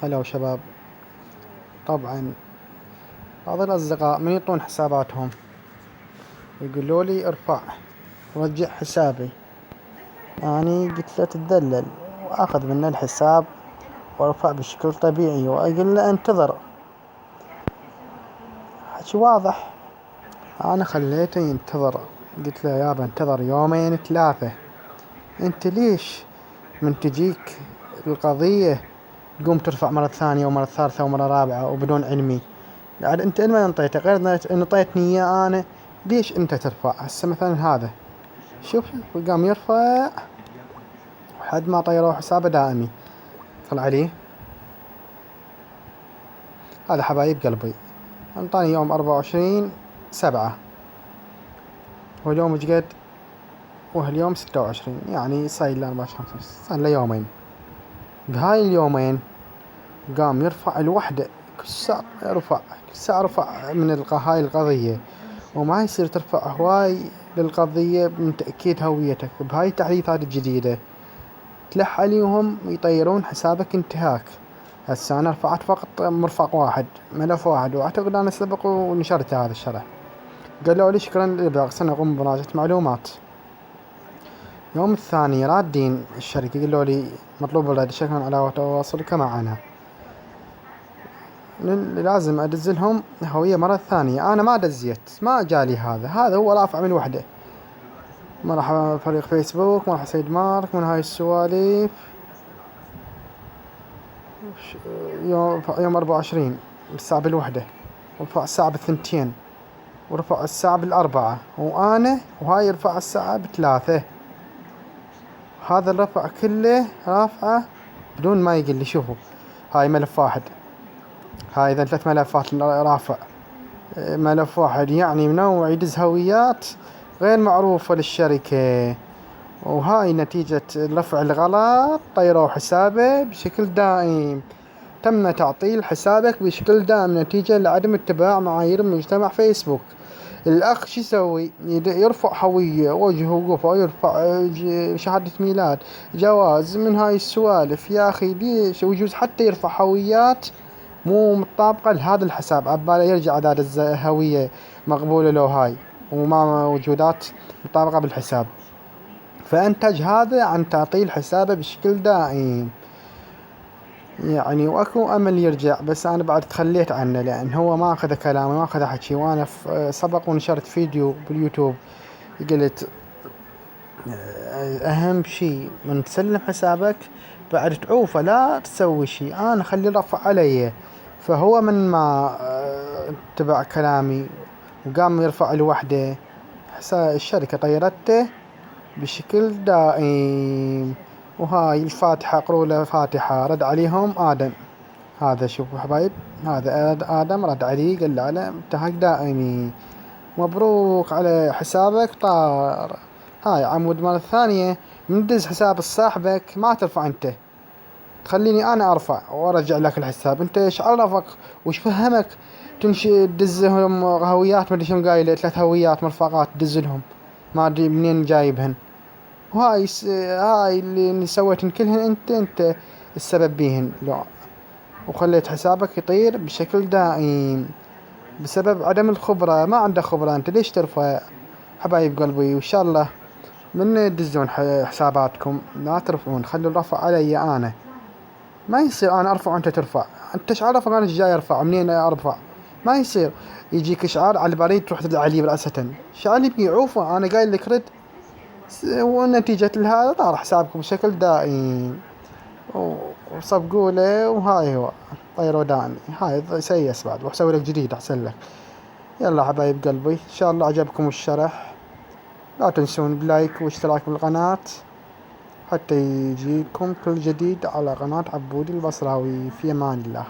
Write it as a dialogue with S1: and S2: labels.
S1: هلا شباب. طبعا بعض الأصدقاء من يعطون حساباتهم يقولوا لي ارفع رجع حسابي، يعني قلت له تتذلل وأخذ منه الحساب وارفع بشكل طبيعي، وأقول له انتظر. حكي واضح. أنا خليته ينتظر، قلت له يابا انتظر يومين 3. انت ليش من تجيك القضية تقوم ترفع مرة ثانية ومرة ثالثة ومرة رابعة وبدون علمي؟ يعني انت ما انطيته غير ان انطيتني اياه انا، ليش انت ترفع؟ هسه مثلا هذا شوف قام يرفع لحد ما طيروا حسابه دائمي. طلع عليه هذا حبايب قلبي، انطاني يوم 24/7، واليوم ايش قد؟ واليوم 26، يعني صاير له 24 صار له يومين. بهاي اليومين قام يرفع الوحدة، كل ساعة يرفع، كل ساعة رفع من هاي القضية. وما يصير ترفع هواي للقضية من تأكيد هويتك بهاي التحديثات الجديدة، تلح عليهم يطيرون حسابك انتهاك. هسه أنا رفعت فقط مرفق واحد، ملف واحد، وأعتقد أنا سبق ونشرت هذا الشرح. قالوا لي شكرا للإبلاغ، سنقوم بمراجعة معلومات. يوم الثاني رادين الشركة قالوا لي مطلوب الرد شكرا على تواصلك معنا، لازم أدز لهم هوية مرة ثانية. أنا ما دزيت، ما جالي هذا هو رافع من وحدة. مرحبا فريق فيسبوك، مرحبا سيد مارك، من هاي السواليف. يوم 24 الساعة بالوحدة، ورفع الساعة بالثنتين، ورفع الساعة بالأربعة، وأنا وهاي رفع الساعة ب3. هذا الرفع كله رافعه بدون ما يقول لي. شوفوا هاي ملف واحد، هاي إذا 3 ملفات رافع ملف واحد، يعني منوع يدز هويات غير معروفة للشركة. وهاي نتيجة رفع الغلط طيروا حسابه بشكل دائم. تم تعطيل حسابك بشكل دائم نتيجة لعدم اتباع معايير مجتمع فيسبوك. الأخ شو يسوي؟ يرفع هوية، وجه وقفة، يرفع شهادة ميلاد، جواز، من هاي السوالف. يا أخي ليش؟ ويجوز حتى يرفع هويات مو مطابقة لهذا الحساب، عباله يرجع عداد الهوية مقبولة له هاي وما موجودات مطابقة بالحساب. فأنتج هذا عن تعطيل حسابه بشكل دائم، يعني واكو امل يرجع، بس انا بعد تخليت عنه لان هو ما اخذ كلامي، ما اخذ حكي. وانا سبق ونشرت فيديو باليوتيوب قلت اهم شي من تسلم حسابك بعد تعوفه، لا تسوي شي، انا خلي رفع علي. فهو من ما اتبع كلامي وقام يرفع لوحده، الشركة طيرته بشكل دائم. وهاي الفاتحة قروا له فاتحة، رد عليهم آدم. هذا شوفوا حبايب، هذا آدم رد عليه قال له على انتهاك دائمي، مبروك على حسابك طار. هاي عمود مرة ثانية من دز حساب صاحبك ما ترفع انت، تخليني انا ارفع وارجع لك الحساب. انت ايش عرفك وش فهمك تمشي تدزهم هويات؟ ما ادري شنو قايل، 3 هويات مرفقات تدزلهم، ما ادري منين جايبهن. هاي اللي سويتن كلهن انت السبب بيهن. لا، وخليت حسابك يطير بشكل دائم بسبب عدم الخبرة. ما عندك خبرة، انت ليش ترفع؟ حبايب قلبي، وان شاء الله من تدزون حساباتكم لا ترفعون، خلوا الرفع علي انا. ما يصير انا ارفع وانت ترفع. انت ايش عرفك انا ايش جاي ارفع؟ منين ارفع؟ ما يصير يجيك اشعار على البريد تروح تدعي عليه رأسة. شعلي بيعوفه، انا قايل لك رد. ونتيجة لهذا طار حسابكم بشكل دائم وصفقوا له. وهاي هو طيروا دائم. هاي سيس بعد وحسوي لك جديد احسن لك. يلا حبايب قلبي، ان شاء الله عجبكم الشرح. لا تنسون بلايك واشتراك بالقناة حتى يجيكم كل جديد على قناة عبودي البصراوي. في امان الله.